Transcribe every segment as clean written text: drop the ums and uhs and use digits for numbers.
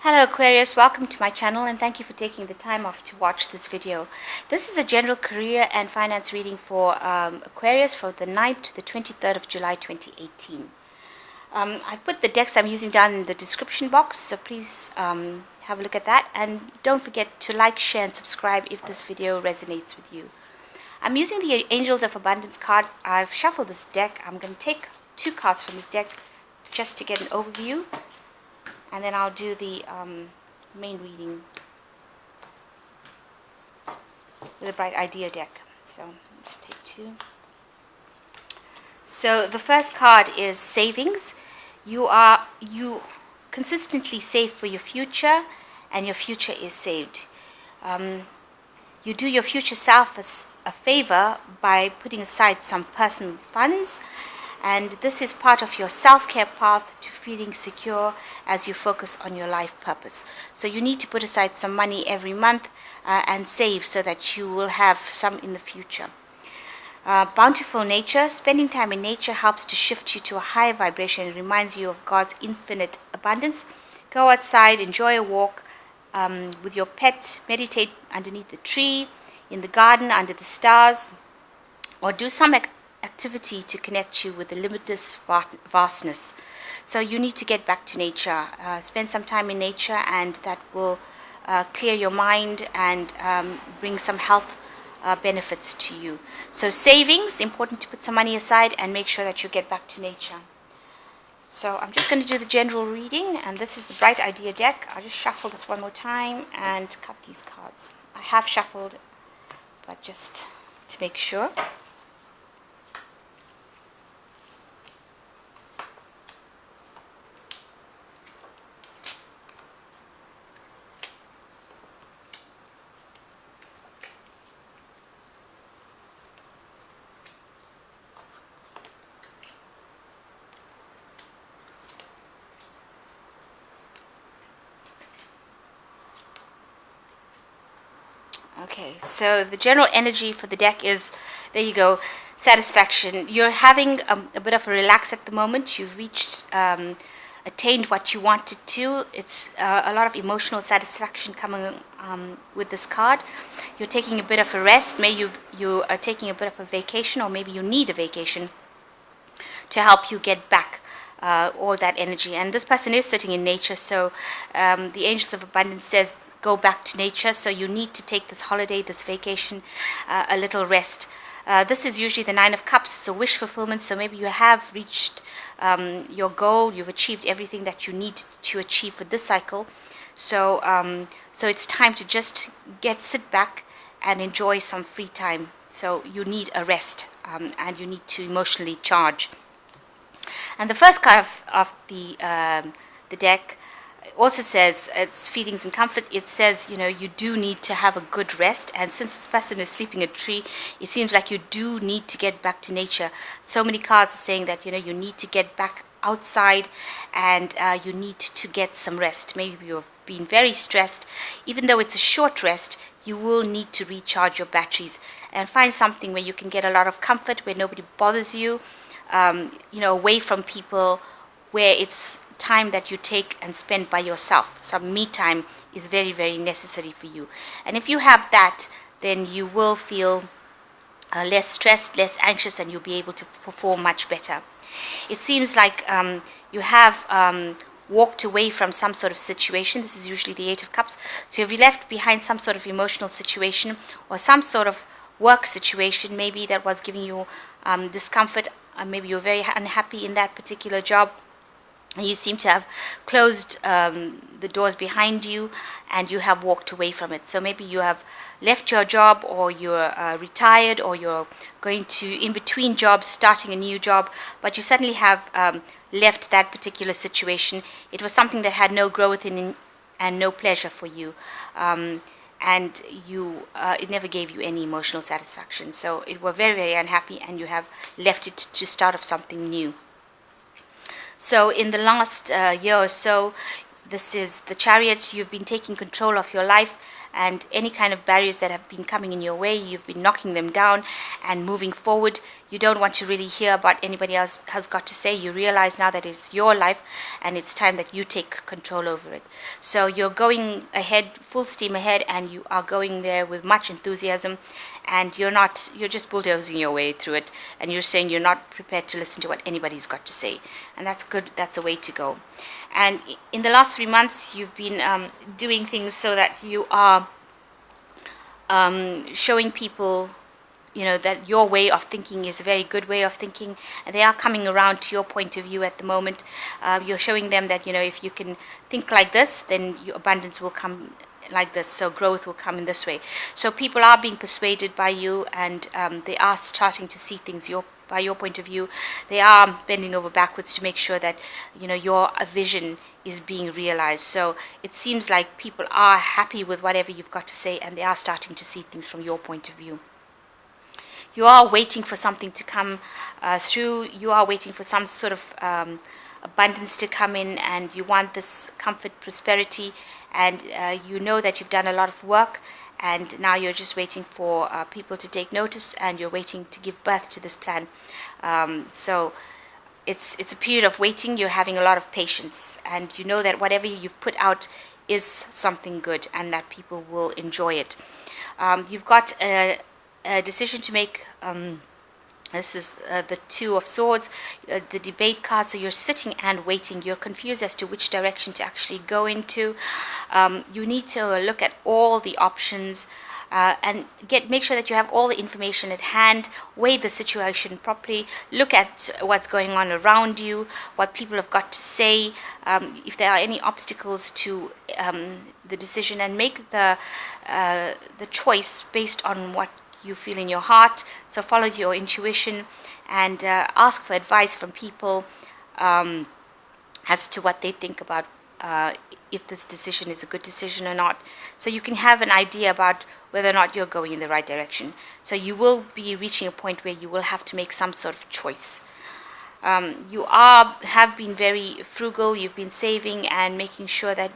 Hello Aquarius, welcome to my channel and thank you for taking the time off to watch this video. This is a general career and finance reading for Aquarius from the 9th to the 23rd of July 2018. I've put the decks I'm using down in the description box, so please have a look at that, and don't forget to like, share and subscribe if this video resonates with you. I'm using the Angels of Abundance card. I've shuffled this deck. I'm going to take two cards from this deck just to get an overview. And then I'll do the main reading with a Bright Idea deck. So let's take two. So the first card is savings. You consistently save for your future, and your future is saved. You do your future self a favor by putting aside some personal funds. And this is part of your self-care path to feeling secure as you focus on your life purpose. So you need to put aside some money every month and save so that you will have some in the future. Bountiful nature. Spending time in nature helps to shift you to a higher vibration. It reminds you of God's infinite abundance. Go outside, enjoy a walk with your pet, meditate underneath the tree, in the garden, under the stars, or do some activity to connect you with the limitless vastness. So you need to get back to nature, spend some time in nature, and that will clear your mind and bring some health benefits to you. So savings, important to put some money aside and make sure that you get back to nature. So I'm just going to do the general reading, and this is the Bright Idea deck. I'll just shuffle this one more time and cut these cards. I have shuffled, but just to make sure. Okay, so the general energy for the deck is, there you go, satisfaction. You're having a bit of a relax at the moment. You've reached, attained what you wanted to. It's a lot of emotional satisfaction coming with this card. You're taking a bit of a rest. Maybe you are taking a bit of a vacation, or maybe you need a vacation to help you get back all that energy. And this person is sitting in nature, so the Angels of Abundance says, go back to nature. So you need to take this holiday, this vacation, a little rest. This is usually the Nine of Cups. It's a wish fulfillment. So maybe you have reached your goal. You've achieved everything that you need to achieve for this cycle. So so it's time to just sit back and enjoy some free time. So you need a rest, and you need to emotionally charge. And the first card of the deck also says, it's feelings and comfort. It says, you do need to have a good rest, and since this person is sleeping in a tree, it seems like you do need to get back to nature. So many cards are saying that you need to get back outside, and you need to get some rest. Maybe you've been very stressed. Even though it's a short rest, you will need to recharge your batteries and find something where you can get a lot of comfort, where nobody bothers you, away from people, where it's time that you take and spend by yourself. Some me time is very, very necessary for you. And if you have that, then you will feel less stressed, less anxious, and you'll be able to perform much better. It seems like you have walked away from some sort of situation. This is usually the Eight of Cups. So if you left behind some sort of emotional situation or some sort of work situation, maybe that was giving you discomfort, maybe you're very unhappy in that particular job, and you seem to have closed the doors behind you and you have walked away from it. So maybe you have left your job, or you're retired, or you're going to in between jobs, starting a new job, but you suddenly have left that particular situation. It was something that had no growth in and no pleasure for you, and it never gave you any emotional satisfaction. So it were very, very unhappy, and you have left it to start off something new. So in the last year or so, this is the Chariot. You've been taking control of your life, and any kind of barriers that have been coming in your way, you've been knocking them down and moving forward. You don't want to really hear about anybody else has got to say. You realize now that it's your life and it's time that you take control over it. So you're going ahead, full steam ahead, and you are going there with much enthusiasm, and you're just bulldozing your way through it, and you're saying you're not prepared to listen to what anybody's got to say. And that's good. That's a way to go. And in the last 3 months, you've been doing things so that you are showing people, that your way of thinking is a very good way of thinking, and they are coming around to your point of view at the moment. You're showing them that, if you can think like this, then your abundance will come like this, so growth will come in this way. So people are being persuaded by you, and they are starting to see things by your point of view. They are bending over backwards to make sure that your vision is being realized. So it seems like people are happy with whatever you've got to say, and they are starting to see things from your point of view. You are waiting for something to come through. You are waiting for some sort of abundance to come in, and you want this comfort, prosperity, and you know that you've done a lot of work, and now you're just waiting for people to take notice, and you're waiting to give birth to this plan. So it's a period of waiting. You're having a lot of patience, and you know that whatever you've put out is something good, and that people will enjoy it. You've got a decision to make. This is the Two of Swords, the debate card. So you're sitting and waiting. You're confused as to which direction to actually go into. You need to look at all the options and make sure that you have all the information at hand. Weigh the situation properly. Look at what's going on around you, what people have got to say, if there are any obstacles to the decision, and make the choice based on what you feel in your heart. So follow your intuition, and ask for advice from people as to what they think about if this decision is a good decision or not, so you can have an idea about whether or not you're going in the right direction. So you will be reaching a point where you will have to make some sort of choice. You have been very frugal. You've been saving and making sure that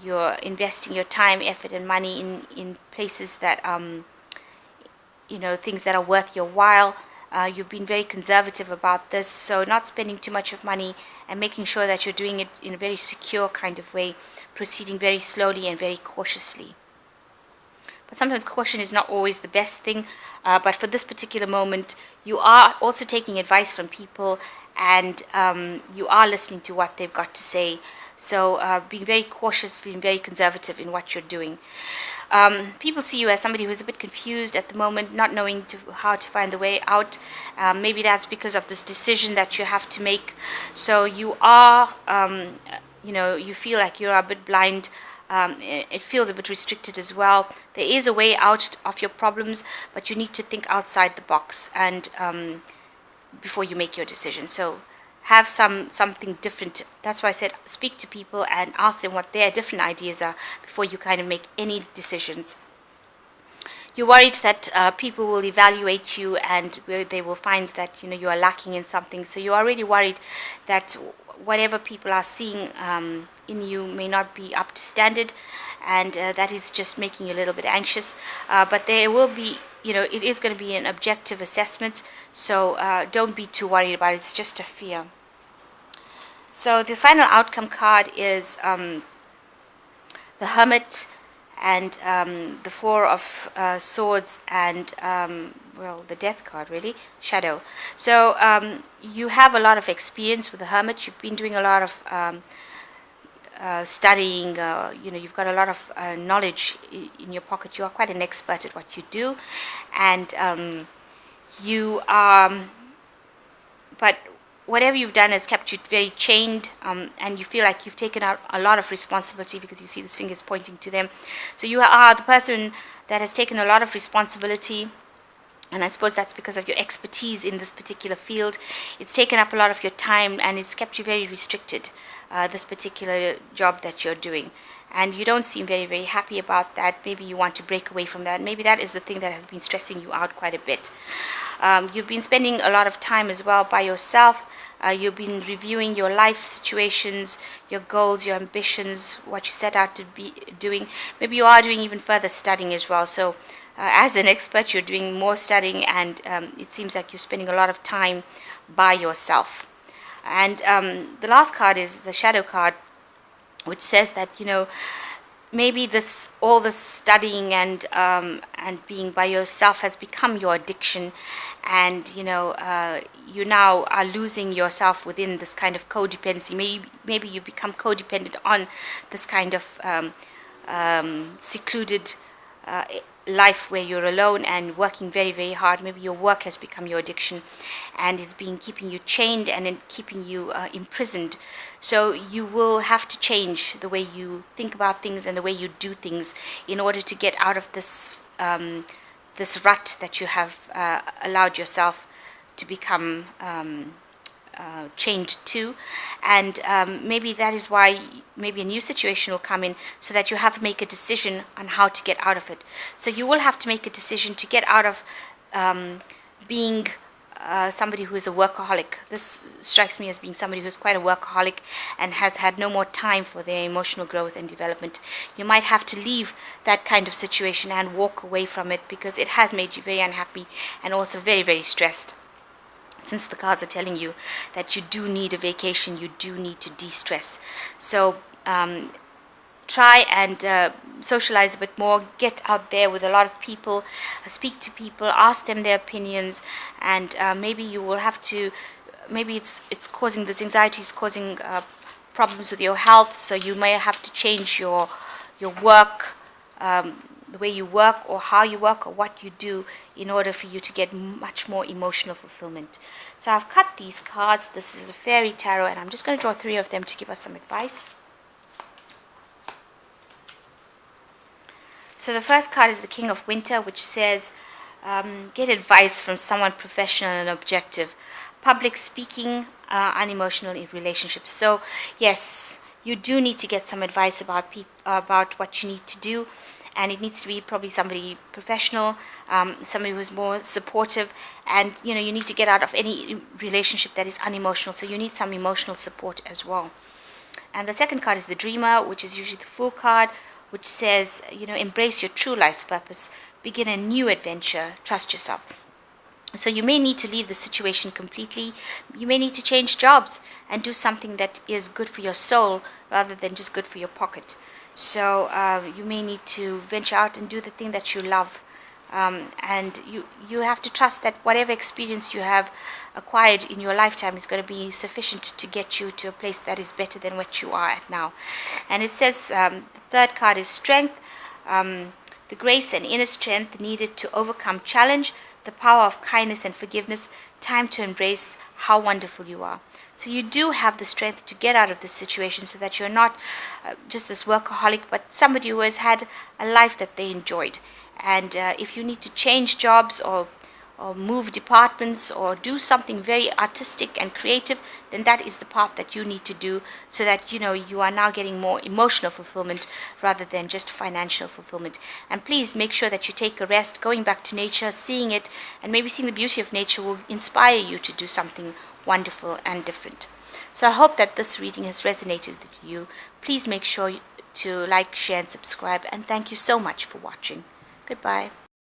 you're investing your time, effort, and money in places that things that are worth your while. You've been very conservative about this, so not spending too much of money, and making sure that you're doing it in a very secure kind of way, proceeding very slowly and very cautiously. But sometimes caution is not always the best thing, but for this particular moment, you are also taking advice from people, and you are listening to what they've got to say. So being very cautious, being very conservative in what you're doing. People see you as somebody who's a bit confused at the moment, not knowing how to find the way out. Maybe that's because of this decision that you have to make. So you are, you feel like you're a bit blind. It feels a bit restricted as well. There is a way out of your problems, but you need to think outside the box and before you make your decision. So have something different. That's why I said speak to people and ask them what their different ideas are before you kind of make any decisions. You're worried that people will evaluate you, and they will find that you are lacking in something. So you are really worried that whatever people are seeing in you may not be up to standard, and that is just making you a little bit anxious. But there will be, it is going to be an objective assessment. So don't be too worried about it. It's just a fear. So the final outcome card is the Hermit, and the Four of Swords, and the Death card, really, Shadow. So you have a lot of experience with the Hermit. You've been doing a lot of studying. You've got a lot of knowledge in your pocket. You are quite an expert at what you do, and you but whatever you've done has kept you very chained, and you feel like you've taken out a lot of responsibility because you see this fingers pointing to them. So you are the person that has taken a lot of responsibility, and I suppose that's because of your expertise in this particular field. It's taken up a lot of your time, and it's kept you very restricted, this particular job that you're doing. And you don't seem very, very happy about that. Maybe you want to break away from that. Maybe that is the thing that has been stressing you out quite a bit. You've been spending a lot of time as well by yourself, You've been reviewing your life situations, your goals, your ambitions, what you set out to be doing. Maybe you are doing even further studying as well. So as an expert, you're doing more studying, and it seems like you're spending a lot of time by yourself. And the last card is the shadow card, which says that, maybe all this studying and being by yourself has become your addiction, and you now are losing yourself within this kind of codependency. Maybe you've become codependent on this kind of secluded life where you're alone and working very, very hard. Maybe your work has become your addiction, and it's been keeping you chained and keeping you imprisoned. So you will have to change the way you think about things and the way you do things in order to get out of this this rut that you have allowed yourself to become chained to. And maybe that is why maybe a new situation will come in, so that you have to make a decision on how to get out of it. So you will have to make a decision to get out of being somebody who is a workaholic. This strikes me as being somebody who's quite a workaholic and has had no more time for their emotional growth and development. You might have to leave that kind of situation and walk away from it, because it has made you very unhappy and also very, very stressed. Since the cards are telling you that you do need a vacation, you do need to de-stress. So try and socialize a bit more, get out there with a lot of people, speak to people, ask them their opinions, and maybe you will have to, maybe it's causing, this anxiety is causing problems with your health, so you may have to change your work, the way you work or how you work or what you do, in order for you to get much more emotional fulfillment. So I've cut these cards. This is the Fairy Tarot, and I'm just going to draw 3 of them to give us some advice. So the first card is the King of Winter, which says, get advice from someone professional and objective. Public speaking, unemotional in relationships. So yes, you do need to get some advice about what you need to do. And it needs to be probably somebody professional, somebody who's more supportive, and you need to get out of any relationship that is unemotional. So you need some emotional support as well. And the second card is the Dreamer, which is usually the Fool card, which says, embrace your true life's purpose, begin a new adventure, trust yourself. So you may need to leave the situation completely. You may need to change jobs and do something that is good for your soul rather than just good for your pocket. So you may need to venture out and do the thing that you love. And you have to trust that whatever experience you have acquired in your lifetime is going to be sufficient to get you to a place that is better than what you are at now. And it says the third card is Strength, the grace and inner strength needed to overcome challenge, the power of kindness and forgiveness, time to embrace how wonderful you are. So you do have the strength to get out of this situation, so that you're not just this workaholic, but somebody who has had a life that they enjoyed. And if you need to change jobs or move departments or do something very artistic and creative, then that is the path that you need to do, so that you are now getting more emotional fulfillment rather than just financial fulfillment. And please make sure that you take a rest. Going back to nature, seeing it, and maybe seeing the beauty of nature will inspire you to do something wonderful and different. So I hope that this reading has resonated with you. Please make sure to like, share and subscribe, and thank you so much for watching. Goodbye.